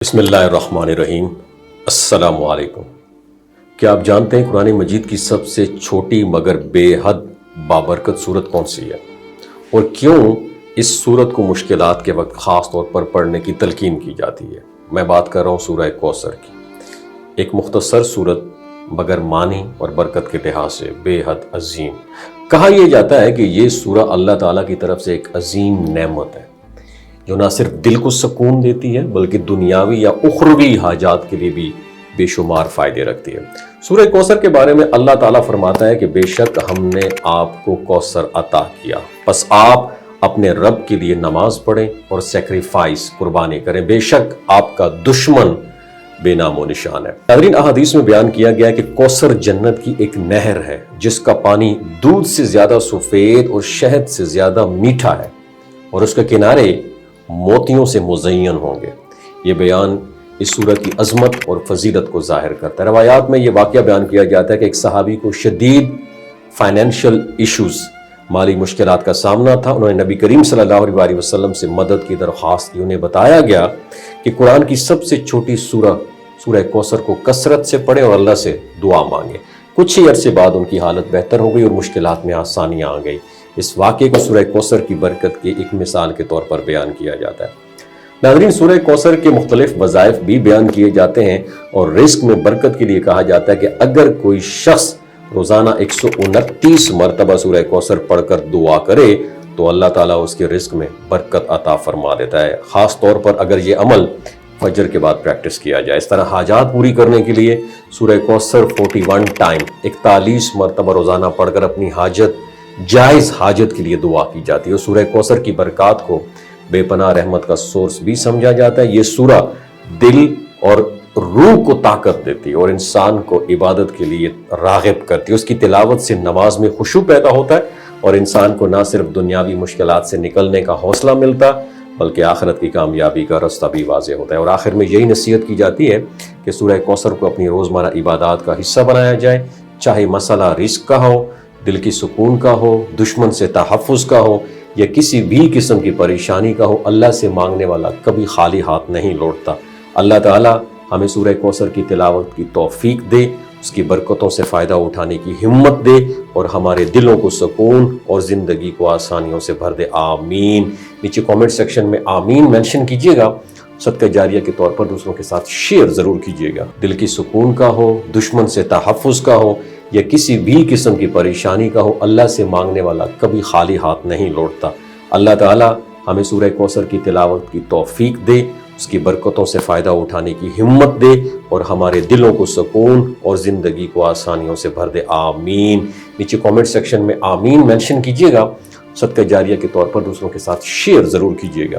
بسم اللہ الرحمن الرحیم۔ السلام علیکم۔ کیا آپ جانتے ہیں قرآن مجید کی سب سے چھوٹی مگر بے حد بابرکت سورت کون سی ہے، اور کیوں اس سورت کو مشکلات کے وقت خاص طور پر پڑھنے کی تلقین کی جاتی ہے؟ میں بات کر رہا ہوں سورہ کوثر کی۔ ایک مختصر سورت مگر معنی اور برکت کے لحاظ سے بے حد عظیم۔ کہا یہ جاتا ہے کہ یہ سورہ اللہ تعالیٰ کی طرف سے ایک عظیم نعمت ہے جو نہ صرف دل کو سکون دیتی ہے بلکہ دنیاوی یا اخروی حاجات کے لیے بھی بے شمار فائدے رکھتی ہے۔ سورہ کوثر کے بارے میں اللہ تعالیٰ فرماتا ہے کہ بے شک ہم نے آپ کو کوثر عطا کیا، پس آپ اپنے رب کے لیے نماز پڑھیں اور سیکریفائس قربانی کریں، بے شک آپ کا دشمن بے نام و نشان ہے۔ ناظرین، احادیث میں بیان کیا گیا ہے کہ کوثر جنت کی ایک نہر ہے جس کا پانی دودھ سے زیادہ سفید اور شہد سے زیادہ میٹھا ہے، اور اس کے کنارے موتیوں سے مزین ہوں گے۔ یہ بیان اس سورت کی عظمت اور فضیلت کو ظاہر کرتا ہے۔ روایات میں یہ واقعہ بیان کیا جاتا ہے کہ ایک صحابی کو شدید فائنینشل ایشوز، مالی مشکلات کا سامنا تھا۔ انہوں نے نبی کریم صلی اللہ علیہ وسلم سے مدد کی درخواست کی۔ انہیں بتایا گیا کہ قرآن کی سب سے چھوٹی سورہ کوثر کو کثرت سے پڑھیں اور اللہ سے دعا مانگیں۔ کچھ ہی عرصے بعد ان کی حالت بہتر ہو گئی اور مشکلات میں آسانیاں آ گئی۔ اس واقعے کو سورہ کوثر کی برکت کی ایک مثال کے طور پر بیان کیا جاتا ہے۔ ناظرین، سورہ کوثر کے مختلف وظائف بھی بیان کیے جاتے ہیں، اور رزق میں برکت کے لیے کہا جاتا ہے کہ اگر کوئی شخص روزانہ 129 مرتبہ سورہ کوثر پڑھ کر دعا کرے تو اللہ تعالیٰ اس کے رزق میں برکت عطا فرما دیتا ہے، خاص طور پر اگر یہ عمل فجر کے بعد پریکٹس کیا جائے۔ اس طرح حاجات پوری کرنے کے لیے سورہ کوثر 41 ٹائم 41 مرتبہ روزانہ پڑھ کر اپنی حاجت، جائز حاجت کے لیے دعا کی جاتی ہے۔ اور سورہ کوثر کی برکات کو بے پناہ رحمت کا سورس بھی سمجھا جاتا ہے۔ یہ سورہ دل اور روح کو طاقت دیتی ہے اور انسان کو عبادت کے لیے راغب کرتی ہے۔ اس کی تلاوت سے نماز میں خشوع پیدا ہوتا ہے اور انسان کو نہ صرف دنیاوی مشکلات سے نکلنے کا حوصلہ ملتا بلکہ آخرت کی کامیابی کا رستہ بھی واضح ہوتا ہے۔ اور آخر میں یہی نصیحت کی جاتی ہے کہ سورہ کوثر کو اپنی روزمرہ عبادات کا حصہ بنایا جائے، چاہے مسئلہ رزق کا ہو، دل کی سکون کا ہو، دشمن سے تحفظ کا ہو، یا کسی بھی قسم کی پریشانی کا ہو۔ اللہ سے مانگنے والا کبھی خالی ہاتھ نہیں لوٹتا۔ اللہ تعالیٰ ہمیں سورہ کوثر کی تلاوت کی توفیق دے، اس کی برکتوں سے فائدہ اٹھانے کی ہمت دے، اور ہمارے دلوں کو سکون اور زندگی کو آسانیوں سے بھر دے۔ آمین۔ نیچے کامنٹ سیکشن میں آمین مینشن کیجئے گا۔ صدقہ جاریہ کے طور پر دوسروں کے ساتھ شیئر ضرور کیجئے گا۔ دل کی سکون کا ہو، دشمن سے تحفظ کا ہو، یا کسی بھی قسم کی پریشانی کا ہو، اللہ سے مانگنے والا کبھی خالی ہاتھ نہیں لوٹتا۔ اللہ تعالیٰ ہمیں سورہ کوثر کی تلاوت کی توفیق دے، اس کی برکتوں سے فائدہ اٹھانے کی ہمت دے، اور ہمارے دلوں کو سکون اور زندگی کو آسانیوں سے بھر دے۔ آمین۔ نیچے کامنٹ سیکشن میں آمین مینشن کیجئے گا۔ صدقہ جاریہ کے طور پر دوسروں کے ساتھ شیئر ضرور کیجئے گا۔